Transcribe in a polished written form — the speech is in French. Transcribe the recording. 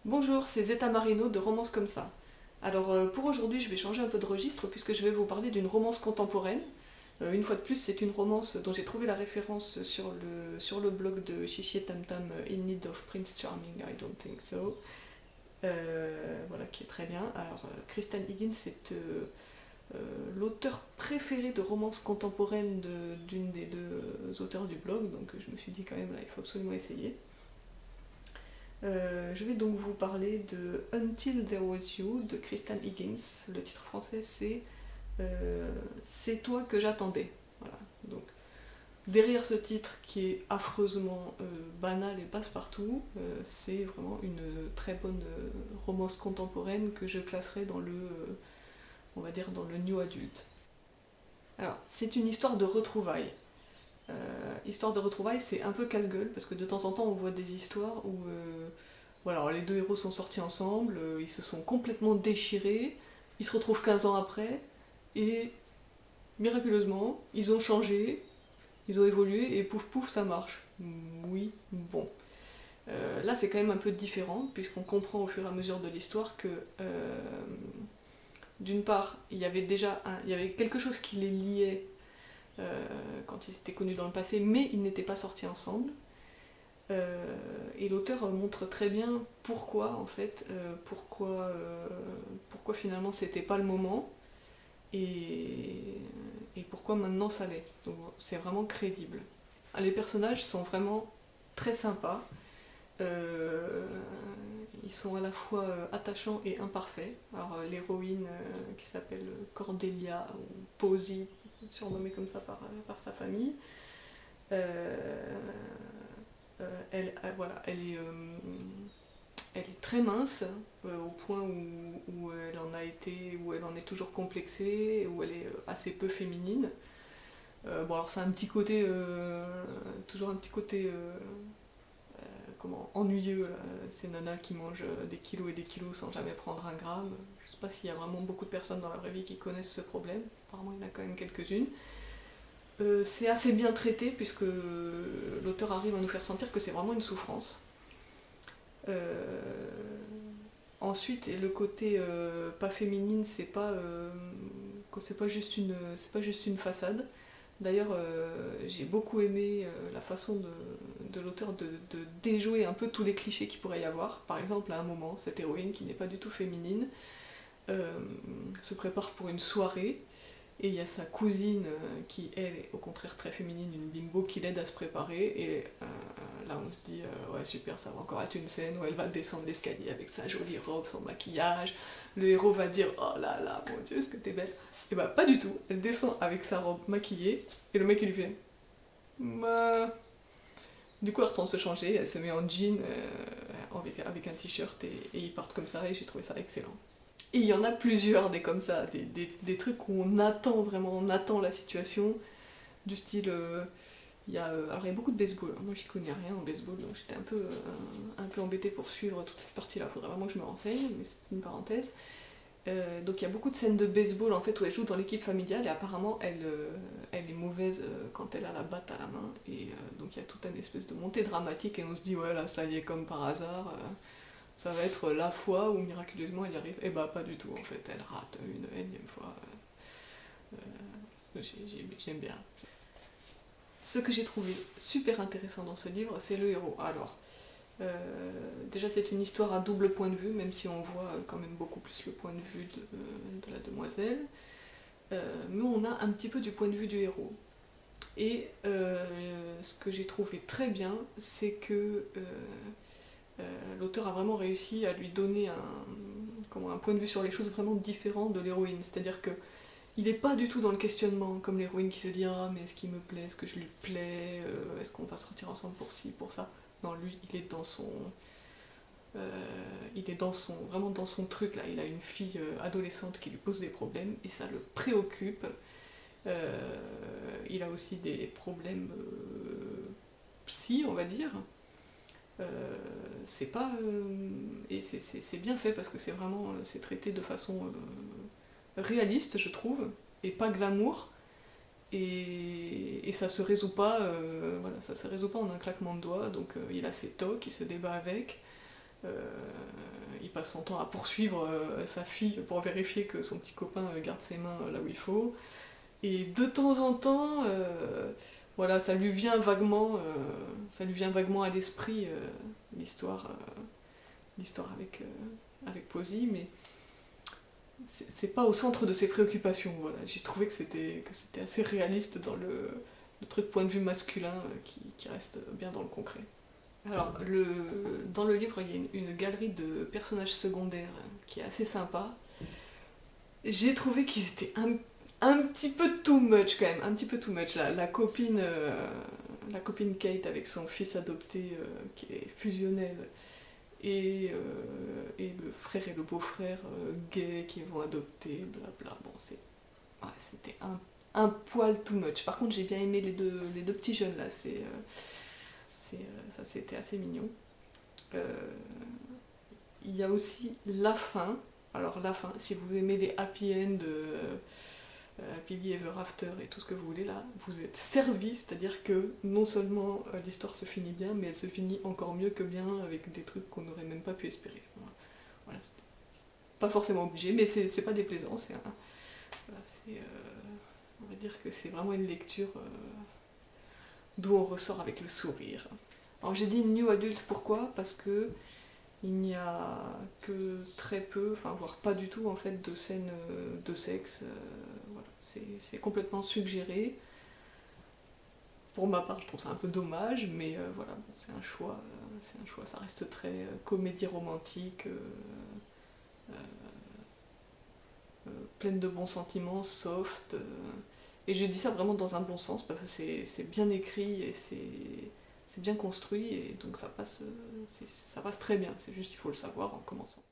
Bonjour, c'est Zeta Marino de Romance comme ça. Alors pour aujourd'hui, je vais changer un peu de registre puisque je vais vous parler d'une romance contemporaine. Une fois de plus, c'est une romance dont j'ai trouvé la référence sur le blog de Chichi et Tam Tam, In Need of Prince Charming, I don't think so. Voilà, qui est très bien. Alors Kristen Higgins, c'est l'auteur préféré de romances contemporaines d'une des deux auteurs du blog, donc je me suis dit quand même là, il faut absolument essayer. Je vais donc vous parler de Until There Was You de Kristen Higgins. Le titre français c'est C'est toi que j'attendais. Voilà. Donc derrière ce titre qui est affreusement banal et passe-partout, c'est vraiment une très bonne romance contemporaine que je classerais dans on va dire dans le new adulte. Alors c'est une histoire de retrouvailles. Histoire de retrouvailles, c'est un peu casse-gueule parce que de temps en temps on voit des histoires où voilà, alors les deux héros sont sortis ensemble, ils se sont complètement déchirés, ils se retrouvent 15 ans après et miraculeusement ils ont changé, ils ont évolué et pouf pouf ça marche. Oui, bon. Là c'est quand même un peu différent puisqu'on comprend au fur et à mesure de l'histoire que d'une part il y avait quelque chose qui les liait quand ils étaient connus dans le passé, mais ils n'étaient pas sortis ensemble. Et l'auteur montre très bien pourquoi, en fait, pourquoi finalement c'était pas le moment et, et pourquoi maintenant ça l'est. Donc c'est vraiment crédible. Les personnages sont vraiment très sympas. Euh, Ils sont à la fois attachants et imparfaits. Alors l'héroïne qui s'appelle Cordelia ou Posey, surnommée comme ça par sa famille, euh, voilà, elle est très mince au point où elle en a été, où elle en est toujours complexée, où elle est assez peu féminine. Bon alors c'est un petit côté, toujours un petit côté comment, ennuyeux, là, ces nanas qui mangent des kilos et des kilos sans jamais prendre un gramme. Je sais pas s'il y a vraiment beaucoup de personnes dans la vraie vie qui connaissent ce problème, apparemment il y en a quand même quelques-unes. C'est assez bien traité puisque l'auteur arrive à nous faire sentir que c'est vraiment une souffrance. Euh, Ensuite, et le côté pas féminine, c'est pas juste une façade. D'ailleurs, j'ai beaucoup aimé la façon de l'auteur de déjouer un peu tous les clichés qu'il pourrait y avoir. Par exemple, à un moment, cette héroïne qui n'est pas du tout féminine euh, se prépare pour une soirée et il y a sa cousine qui, elle, est au contraire très féminine, une bimbo qui l'aide à se préparer. Et là, on se dit, ouais, super, ça va encore être une scène où elle va descendre l'escalier avec sa jolie robe, son maquillage. Le héros va dire, oh là là, mon dieu, est-ce que t'es belle. Et bah, pas du tout. Elle descend avec sa robe maquillée et le mec, il lui fait, bah. Du coup, elle retourne se changer, elle se met en jean avec un t-shirt et ils partent comme ça et j'ai trouvé ça excellent. Et il y en a plusieurs des comme ça, des trucs où on attend vraiment, on attend la situation, du style, alors il y a beaucoup de baseball, moi j'y connais rien en baseball, donc j'étais un peu embêtée pour suivre toute cette partie-là, faudrait vraiment que je me renseigne, mais c'est une parenthèse. Donc il y a beaucoup de scènes de baseball en fait où elle joue dans l'équipe familiale et apparemment elle est mauvaise quand elle a la batte à la main et donc il y a toute une espèce de montée dramatique et on se dit ouais là ça y est comme par hasard, ça va être la fois où miraculeusement elle y arrive. Et bah pas du tout en fait, elle rate une énième fois. J'aime bien. Ce que j'ai trouvé super intéressant dans ce livre, c'est le héros. Alors, déjà c'est une histoire à double point de vue, même si on voit quand même beaucoup plus le point de vue de la demoiselle. Mais on a un petit peu du point de vue du héros. Et ce que j'ai trouvé très bien, c'est que l'auteur a vraiment réussi à lui donner un point de vue sur les choses vraiment différent de l'héroïne. C'est-à-dire que il n'est pas du tout dans le questionnement, comme l'héroïne qui se dit ah mais est-ce qu'il me plaît, est-ce que je lui plais, est-ce qu'on va sortir ensemble pour ci, pour ça. Non, lui, il est vraiment dans son truc là. Il a une fille adolescente qui lui pose des problèmes et ça le préoccupe. Il a aussi des problèmes psy, on va dire. C'est pas et c'est bien fait parce que c'est vraiment c'est traité de façon réaliste, je trouve, et pas glamour. Et ça se résout pas, voilà, ça se résout pas en un claquement de doigts. Donc il a ses tocs, il se débat avec. Il passe son temps à poursuivre sa fille pour vérifier que son petit copain garde ses mains là où il faut. Et de temps en temps, voilà, ça lui vient vaguement à l'esprit l'histoire, avec Posey, mais c'est pas au centre de ses préoccupations. Voilà. J'ai trouvé que c'était assez réaliste dans le truc point de vue masculin qui reste bien dans le concret. Alors, dans le livre, il y a une galerie de personnages secondaires qui est assez sympa. J'ai trouvé qu'ils étaient un petit peu too much quand même, un petit peu too much. La copine Kate avec son fils adopté qui est fusionnel et le frère et le beau-frère gay qui vont adopter, blabla. Bon, c'était un poil too much. Par contre, j'ai bien aimé les deux petits jeunes là, ça c'était assez mignon. Il y a aussi la fin. Alors la fin, si vous aimez les happy end, happily ever after et tout ce que vous voulez là, vous êtes servi, c'est-à-dire que non seulement l'histoire se finit bien, mais elle se finit encore mieux que bien avec des trucs qu'on n'aurait même pas pu espérer. Voilà, c'est pas forcément obligé, mais c'est pas déplaisant, voilà, on va dire que c'est vraiment une lecture d'où on ressort avec le sourire. Alors j'ai dit new adult, pourquoi? Parce que il n'y a que très peu, enfin voire pas du tout en fait de scènes de sexe. Voilà. C'est complètement suggéré. Pour ma part, je trouve ça un peu dommage, mais voilà, bon, c'est un choix. Ça reste très comédie romantique, pleine de bons sentiments, soft. Et j'ai dit ça vraiment dans un bon sens parce que c'est bien écrit et c'est bien construit et donc ça passe très bien. C'est juste il faut le savoir en commençant.